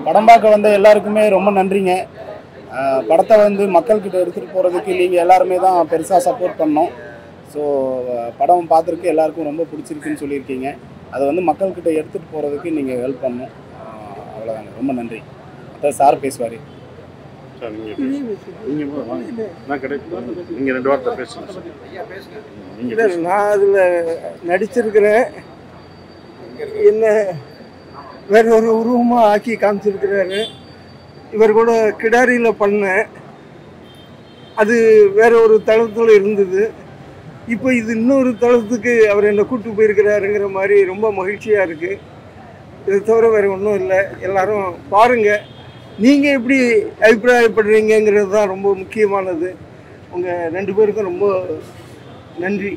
படம் பார்க்க வந்த எல்லாருக்குமே ரொம்ப நன்றிங்க. படத்தை வந்து மக்கள்கிட்ட எடுத்துகிட்டு போகிறதுக்கு நீங்கள் எல்லாருமே தான் பெருசாக சப்போர்ட் பண்ணோம். ஸோ படம் பார்த்துருக்கு எல்லாருக்கும் ரொம்ப பிடிச்சிருக்குன்னு சொல்லியிருக்கீங்க. அதை வந்து மக்கள்கிட்ட எடுத்துகிட்டு போகிறதுக்கு நீங்கள் ஹெல்ப் பண்ணணும். அவ்வளோதாங்க. ரொம்ப நன்றி. அதான் சார் பேசுவார். சார் நீங்கள் 2 வார்த்தை பேசுங்க. நான் அதில் நடிச்சிருக்கிறேன். என்ன வேற ஒரு உருவமாக ஆக்கி காமிச்சிருக்கிறாரு. இவர் கூட கிடாரியில் பண்ணேன். அது வேற ஒரு தளத்தில் இருந்தது. இப்போ இது இன்னொரு தளத்துக்கு அவர் என்னை கூப்பிட்டு போயிருக்கிறாருங்கிற மாதிரி ரொம்ப மகிழ்ச்சியாக இருக்குது. இதை தவிர வேறு ஒன்றும் இல்லை. எல்லாரும் பாருங்கள். நீங்கள் எப்படி அபிப்பிராயப்படுறீங்கிறது தான் ரொம்ப முக்கியமானது. உங்கள் 2 பேருக்கும் ரொம்ப நன்றி.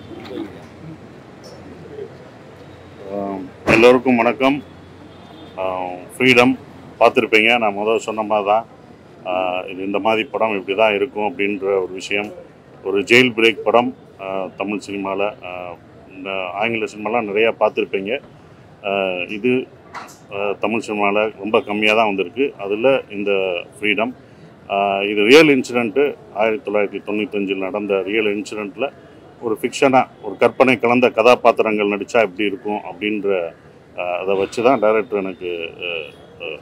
எல்லோருக்கும் வணக்கம். ஃப்ரீடம் பார்த்துருப்பீங்க. நான் முதல் சொன்ன மாதிரி தான் இது இந்த மாதிரி படம் இப்படி தான் இருக்கும் அப்படின்ற ஒரு விஷயம். ஒரு ஜெயில் பிரேக் படம் தமிழ் சினிமாவில், இந்த ஆங்கில சினிமாலாம் நிறையா பார்த்துருப்பீங்க. இது தமிழ் சினிமாவில் ரொம்ப கம்மியாக தான் வந்திருக்கு. அதில் இந்த ஃப்ரீடம் இது ரியல் இன்சிடெண்ட்டு. 1995 நடந்த ரியல் இன்சிடெண்ட்டில் ஒரு ஃபிக்ஷனாக ஒரு கற்பனை கலந்த கதாபாத்திரங்கள் நடித்தா எப்படி இருக்கும் அப்படின்ற அதை வச்சு தான் டைரக்டர் எனக்கு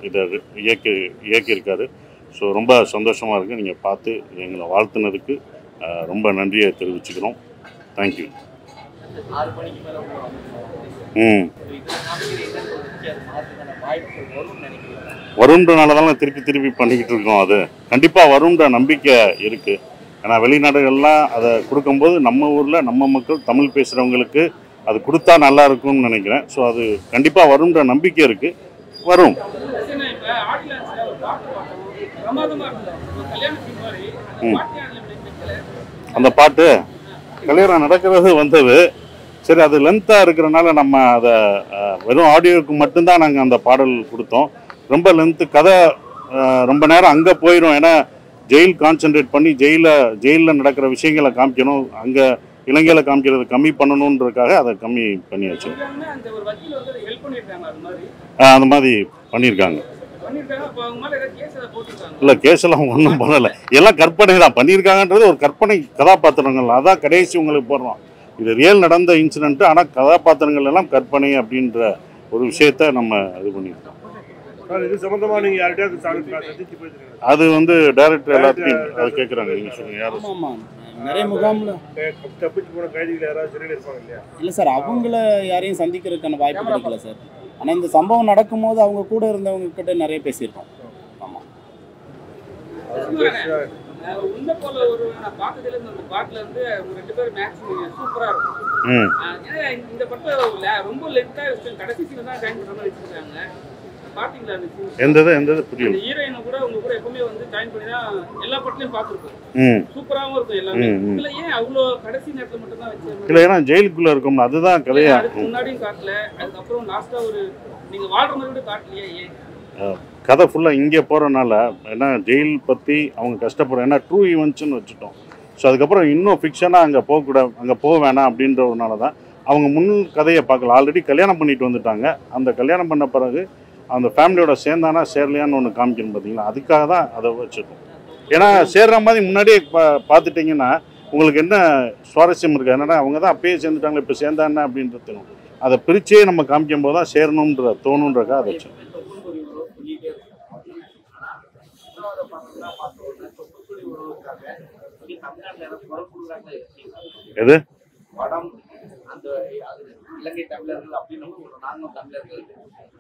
இதை இயக்கியிருக்காரு. ஸோ ரொம்ப சந்தோஷமாக இருக்குது. நீங்கள் பார்த்து எங்களை வாழ்த்துனதுக்கு ரொம்ப நன்றியை தெரிவிச்சுக்கிறோம். தேங்க்யூ. வரும்ன்றனால தான் திருப்பி பண்ணிக்கிட்டு இருக்கோம். அது கண்டிப்பாக வரும்ன்ற நம்பிக்கை இருக்குது. ஏன்னா வெளிநாடுகள்லாம் அதை கொடுக்கும்போது நம்ம ஊரில் நம்ம மக்கள் தமிழ் பேசுகிறவங்களுக்கு அது கொடுத்தா நல்லா இருக்கும்னு நினைக்கிறேன். ஸோ அது கண்டிப்பாக வரும்ன்ற நம்பிக்கை இருக்குது. வரும். அந்த பாட்டு கல்யாணம் நடக்கிறது வந்தது. சரி, அது லென்த்தாக இருக்கிறனால நம்ம அதை வெறும் ஆடியோவுக்கு மட்டும்தான் நாங்கள் அந்த பாடல் கொடுத்தோம். ரொம்ப லென்த்து கதை, ரொம்ப நேரம் அங்கே போயிடும். ஏன்னா ஜெயில் கான்சென்ட்ரேட் பண்ணி ஜெயிலில் நடக்கிற விஷயங்களை காமிக்கணும். அங்கே இலங்கையில் காமிக்கிறது கம்மி பண்ணணுன்றதுக்காக அதை கம்மி பண்ணியாச்சு. அந்த மாதிரி பண்ணியிருக்காங்க. இல்லை, கேஸெல்லாம் ஒன்றும் பண்ணலை. எல்லாம் கற்பனை தான் பண்ணியிருக்காங்கன்றது. ஒரு கற்பனை கதாபாத்திரங்கள் அதான் கடைசி உங்களுக்கு போடுறோம். இது ரியல் நடந்த இன்சிடென்ட்டு. ஆனால் கதாபாத்திரங்கள் எல்லாம் கற்பனை அப்படின்ற ஒரு விஷயத்த நம்ம இது பண்ணியிருக்கோம். இது சம்பந்தமா நீங்க யார்கிட்டயாவது சந்திச்சு போயிருக்கீங்க? அது வந்து டைரக்டர் எல்லாத்தையும் அது கேட்குறாங்க. நீங்கள் சொல்லுங்க. யாரும் நிறைய முகாமில் தப்பிச்சு போன கைதிகள் யாராவது சிறையில் இருப்பாங்க இல்லையா? இல்லை சார், அவங்கள யாரையும் சந்திக்கிறதுக்கான வாய்ப்பு கிடைக்கல சார். ஆனால் இந்த சம்பவம் நடக்கும்போது அவங்க கூட இருந்தவங்க கிட்ட நிறைய பேசியிருக்கோம். ஆமாம். உண்மை போல ஒரு நான் பார்த்ததுல இந்த பாட்டில் வந்து 2 பேரும் மேட்ச் சூப்பரா இருக்கும். ஏன்னா இந்த படத்தை ரொம்ப லென்த்தா கடைசி சீன் தான் ஜாயின் பண்ற மாதிரி வச்சிருக்காங்க. பாத்தீங்களா? எந்தது புரியல. ஹீரோயினை கூட உங்க கூட எப்பவுமே வந்து ஜாயின் பண்ணி தான் எல்லா படத்துலயும் பார்த்துருக்கோம். சூப்பராகவும் இருக்கும் எல்லாமே. இதுல ஏன் அவ்வளோ கடைசி நேரத்துல மட்டும் தான் வச்சு? இல்லை, ஏன்னா ஜெயிலுக்குள்ள இருக்கும். அதுதான் கதையா. அதுக்கு முன்னாடியும் காட்டல, அதுக்கப்புறம் லாஸ்டா ஒரு நீங்க வாழ்ற மாதிரி கூட காட்டலையே ஏன்? கதை ஃபுல்லாக இங்கே போகிறனால ஏன்னா ஜெயில் பற்றி அவங்க கஷ்டப்படுறோம். ஏன்னா ட்ரூ ஈவெண்ட்ஸ்னு வச்சுட்டோம். ஸோ அதுக்கப்புறம் இன்னும் ஃபிக்ஷனாக அங்கே போகக்கூடாது, அங்கே போக வேணாம் அப்படின்றதுனால தான் அவங்க முன் கதையை பார்க்கல. ஆல்ரெடி கல்யாணம் பண்ணிட்டு வந்துட்டாங்க. அந்த கல்யாணம் பண்ண பிறகு அந்த ஃபேமிலியோட சேர்ந்தானா சேரலையான்னு ஒன்று காமிக்கணும் பார்த்தீங்களா? அதுக்காக தான் அதை வச்சுருக்கோம். ஏன்னா சேர்ற மாதிரி முன்னாடியே பார்த்துட்டிங்கன்னா உங்களுக்கு என்ன சுவாரஸ்யம் இருக்குது. என்னன்னா அவங்க தான் அப்பயே சேர்ந்துட்டாங்க, இப்போ சேர்ந்தானே அப்படின்றது அதை பிரிச்சே நம்ம காமிக்கும் போது தான் சேரணுன்ற தோணுன்றக்கா அதை வச்சோம். எது படம் அந்த இலங்கை தமிழர்கள் அப்படின்னு நாங்களும் தமிழர்கள்.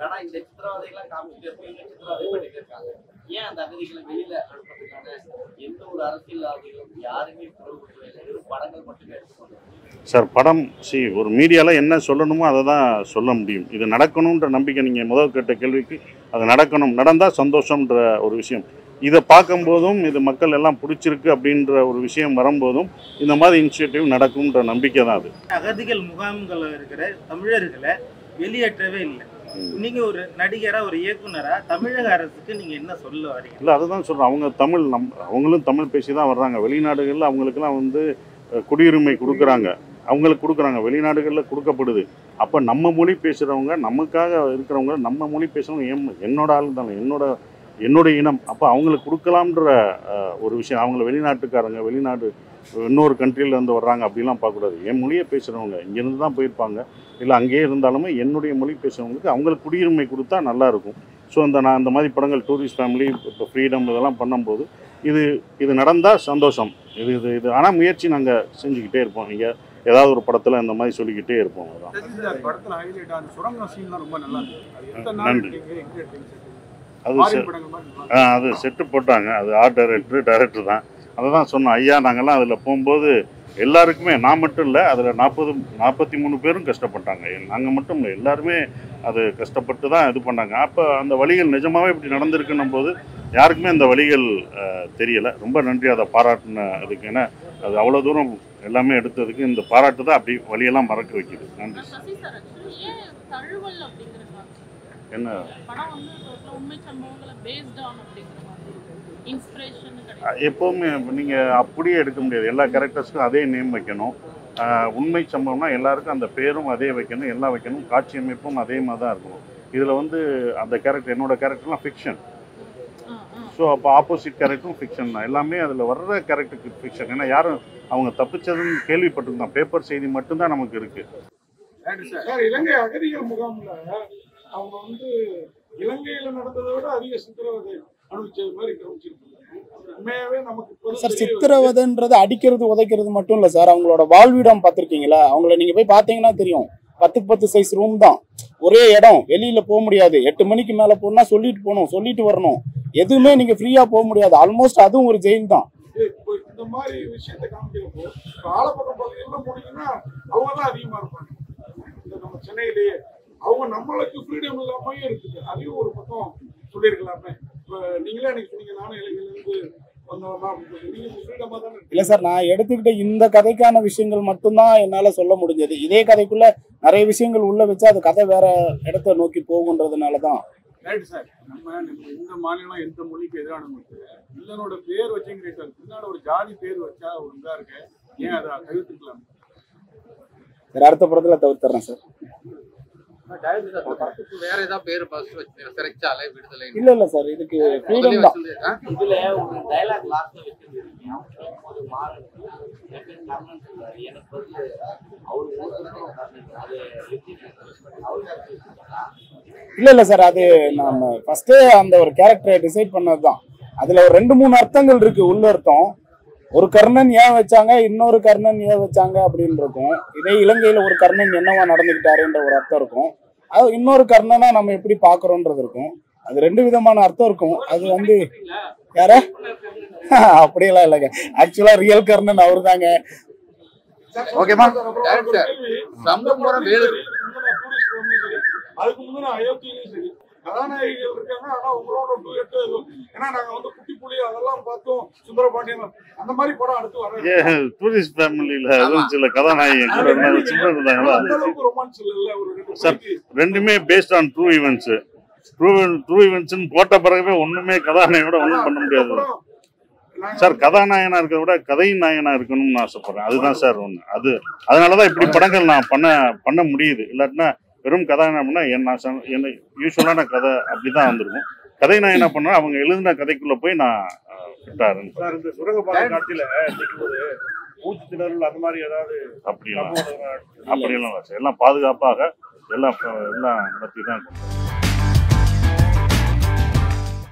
ஆனா இந்த சித்திரவதைகள்லாம் காமிச்சிட்டு சித்திரவதை பண்ணிட்டு இருக்காங்க. ஏன் அந்த அகதிகளை வெளியில அனுப்புறதுக்கான எந்த ஒரு அரசியல்வாதிகளும் யாருமே படங்கள் மட்டுமே எடுத்துக்கொண்டு சார் படம் ஒரு மீடியாவில் என்ன சொல்லணுமோ அதை தான் சொல்ல முடியும். இது நடக்கணுன்ற நம்பிக்கை. நீங்கள் முதல் கேட்ட கேள்விக்கு அது நடக்கணும், நடந்தால் சந்தோஷம்ன்ற ஒரு விஷயம். இதை பார்க்கும்போதும் இது மக்கள் எல்லாம் பிடிச்சிருக்கு அப்படின்ற ஒரு விஷயம் வரும்போதும் இந்த மாதிரி இனிஷியேட்டிவ் நடக்கும்ன்ற நம்பிக்கை தான் அது. அகதிகள் முகாம்கள் இருக்கிற தமிழர்களை வெளியேற்றவே இல்லை. நீங்க ஒரு நடிகரா, ஒரு இயக்குனரா தமிழக அரசுக்கு நீங்க என்ன சொல்ல வரீங்க? இல்லை, அதுதான் சொல்கிறேன். அவங்க அவங்களும் தமிழ் பேசி தான் வர்றாங்க. வெளிநாடுகளில் அவங்களுக்கெல்லாம் வந்து குடியுரிமை கொடுக்குறாங்க, அவங்களுக்கு கொடுக்குறாங்க, வெளிநாடுகளில் கொடுக்கப்படுது. அப்போ நம்ம மொழி பேசுகிறவங்க, நமக்காக இருக்கிறவங்க, நம்ம மொழி பேசுகிறவங்க என்னோட ஆள் தானே, என்னோட என்னுடைய இனம். அப்போ அவங்களுக்கு கொடுக்கலாம்ன்ற ஒரு விஷயம். அவங்கள வெளிநாட்டுக்காரங்க, வெளிநாடு இன்னொரு கண்ட்ரியிலேருந்து வர்றாங்க அப்படிலாம் பார்க்கக்கூடாது. என் மொழியை பேசுகிறவங்க இங்கேருந்து தான் போயிருப்பாங்க, இல்லை அங்கேயே இருந்தாலுமே என்னுடைய மொழி பேசுகிறவங்களுக்கு அவங்களுக்கு குடியுரிமை கொடுத்தா நல்லாயிருக்கும். ஸோ நான் இந்த மாதிரி படங்கள் டூரிஸ்ட் ஃபேமிலி, இப்போ ஃப்ரீடம் இதெல்லாம் பண்ணும்போது இது நடந்தால் சந்தோஷம். இது ஆனால் முயற்சி நாங்கள் செஞ்சுக்கிட்டே இருப்போம். இங்கே ஏதாவது ஒரு படத்தில் இந்த மாதிரி சொல்லிக்கிட்டே இருப்போம். நன்றி. அது செட்டு போட்டாங்க. அது ஆர்ட் டைரக்டர் தான். அதை தான் சொன்னோம். ஐயா நாங்கள்லாம் அதில் போகும்போது எல்லாருக்குமே, நான் மட்டும் இல்லை, அதில் 43 பேரும் கஷ்டப்பட்டாங்க. நாங்கள் மட்டும் இல்லை, எல்லாருமே அது கஷ்டப்பட்டு தான் இது பண்ணாங்க. அப்போ அந்த வழிகள் நிஜமாகவே இப்படி நடந்திருக்குன்னும் போது யாருக்குமே அந்த வழிகள் தெரியலை. ரொம்ப நன்றி அதை பாராட்டின அதுக்கு. ஏன்னா அது அவ்வளோ தூரம் எல்லாமே எடுத்ததுக்கு இந்த பாராட்டு தான் அப்படி வழியெல்லாம் மறக்க வைக்கிது. நன்றி. என்ன எப்போவுமே நீங்கள் அப்படியே எடுக்க முடியாது. எல்லா கேரக்டர்ஸ்க்கும் அதே நேம் வைக்கணும். உண்மை சம்பவம்னா எல்லாருக்கும் அந்த பேரும் அதே வைக்கணும், எல்லாம் வைக்கணும். காட்சி அமைப்பும் அதே மாதிரி தான் இருக்கணும். இதில் அந்த கேரக்டர், என்னோட கேரக்டர்லாம் ஃபிக்ஷன். ஸோ அப்போ ஆப்போசிட் கேரக்டரும் ஃபிக்ஷன் தான். எல்லாமே அதில் வர்ற கேரக்டருக்கு ஃபிக்ஷன். ஏன்னா யாரும் அவங்க தப்பிச்சதுன்னு கேள்விப்பட்டிருந்தான். பேப்பர் செய்தி மட்டும்தான் நமக்கு இருக்குது. இலங்கை அகதிகள் முகாமில் அவங்க இலங்கையில் நடந்ததை விட அதிக சித்திரவதை அனுபவிச்சது மாதிரி சார். சித்திரவதைன்றது அடிக்கிறது உதைக்கிறது மட்டும் இல்லை சார். அவங்களோட வாழ்விடம் பார்த்துருக்கீங்களா? அவங்கள நீங்கள் போய் பார்த்தீங்கன்னா தெரியும். 10x10 சைஸ் ரூம் தான், ஒரே இடம், வெளியில் போக முடியாது. 8 மணிக்கு மேலே போனால் சொல்லிட்டு போகணும், சொல்லிட்டு வரணும். எதுவுமே நீங்கள் ஃப்ரீயாக போக முடியாது. ஆல்மோஸ்ட் அதுவும் ஒரு ஜெயில் தான். இந்த மாதிரி விஷயத்தை காமிக்கிறப்போ ஆலப்பக்கம் பகுதியெல்லாம் போனீங்கன்னா அவங்க தான் அதிகமாக இருப்பாங்க. இந்த நம்ம சென்னையிலேயே அவங்க நம்மளுக்கு ஃப்ரீடம் இல்லாமல் இருக்குது. அதையும் ஒரு பக்கம் சொல்லியிருக்கலாமே. இப்போ நீங்களே எனக்கு சொன்னீங்க, நானும் இலங்கையிலேருந்து வந்தவனா நீங்கள் ஃப்ரீடமாக தானே. இல்லை சார், நான் எடுத்துக்கிட்ட இந்த கதைக்கான விஷயங்கள் மட்டும்தான் என்னால் சொல்ல முடிஞ்சது. இதே கதைக்குள்ளே நிறைய விஷயங்கள் உள்ள வச்சா அது கதை வேற இடத்த நோக்கி போகுன்றதுனால தான். Right sir. நம்ம இந்த மாநிலம் எந்த மொழிக்கு எதிரானது இல்லனோட பேர் வச்சுங்க. பின்னாடி ஒரு ஜாதி பேர் வச்சா ஒரு இதாக இருக்கு. ஏன் அதை தவிர்த்துக்கலாம் சார்? அடுத்த படத்தில் தவிர்த்துறேன் சார். வேற ஏதாவது பேர் சிறைச்சாலை, விடுதலை? இல்ல சார், இதுக்கு ஃப்ரீடம் தான். இதுல ஒரு டயலாக் லாஸ்ட்ல வச்சிருக்கீங்க. இல்ல சார், அது நம்ம ஃபர்ஸ்டே அந்த ஒரு கேரக்டரை டிசைட் பண்ணதுதான். அதுல ஒரு 2-3 அர்த்தங்கள் இருக்கு. உள்ள அர்த்தம், ஒரு கர்ணன் ஏன் வச்சாங்க, இன்னொரு கர்ணன் ஏன் வச்சாங்க அப்படின்னு இருக்கும். இதே இலங்கையில ஒரு கர்ணன் என்னவா நடந்துக்கிட்டாருன்ற ஒரு அர்த்தம் இருக்கும். அது இன்னொரு கர்ணனா நம்ம எப்படி பாக்குறோன்றது இருக்கும். அது 2 விதமான அர்த்தம் இருக்கும். அது யார அப்படியெல்லாம் இல்லைங்க. ஆக்சுவலா ரியல் கர்ணன் அவரு தாங்க. ஓகேமா? அதுக்கு முன்னாடி அயோத்தியிலும் சரி கதாநாயகிகள் இருக்காங்க. ஆனா உங்களோட ஏன்னா நாங்க குட்டி புலி அதெல்லாம் பார்த்தோம், சுந்தரபாண்டியன் அந்த மாதிரி படம் அடுத்து வர டூரிஸ்ட் ஃபேமிலியில சில கதாநாயகன் ரொமான்ஸ் இல்ல. சார், ரெண்டுமே based on true events. True ஈவெண்ட்ஸ்ன்னு போட்ட பிறகுமே ஒண்ணுமே கதாநாயகனோட ஒன்றும் பண்ண முடியாது சார். கதாநாயகனா இருக்கிறத விட கதை நாயகனா இருக்கணும்னு ஆசைப்படுறேன். அதுதான் சார் ஒன்று. அதனாலதான் இப்படி படங்கள் நான் பண்ண முடியுது. இல்லாட்டினா வெறும் கதாநாயகம்னா என்ன யூஸ்வலான கதை அப்படிதான் வந்திருக்கும். கதை நான் என்ன பண்ணேன், அவங்க எழுதின கதைக்குள்ள போய் நான் விட்டாருன்னு. இந்த சுரங்கப்பாதை காட்சியில மூச்சு திணறல் அந்த மாதிரி ஏதாவது அப்படியெல்லாம் இல்லை சார். எல்லாம் பாதுகாப்பாக எல்லாம் நடத்தி தான்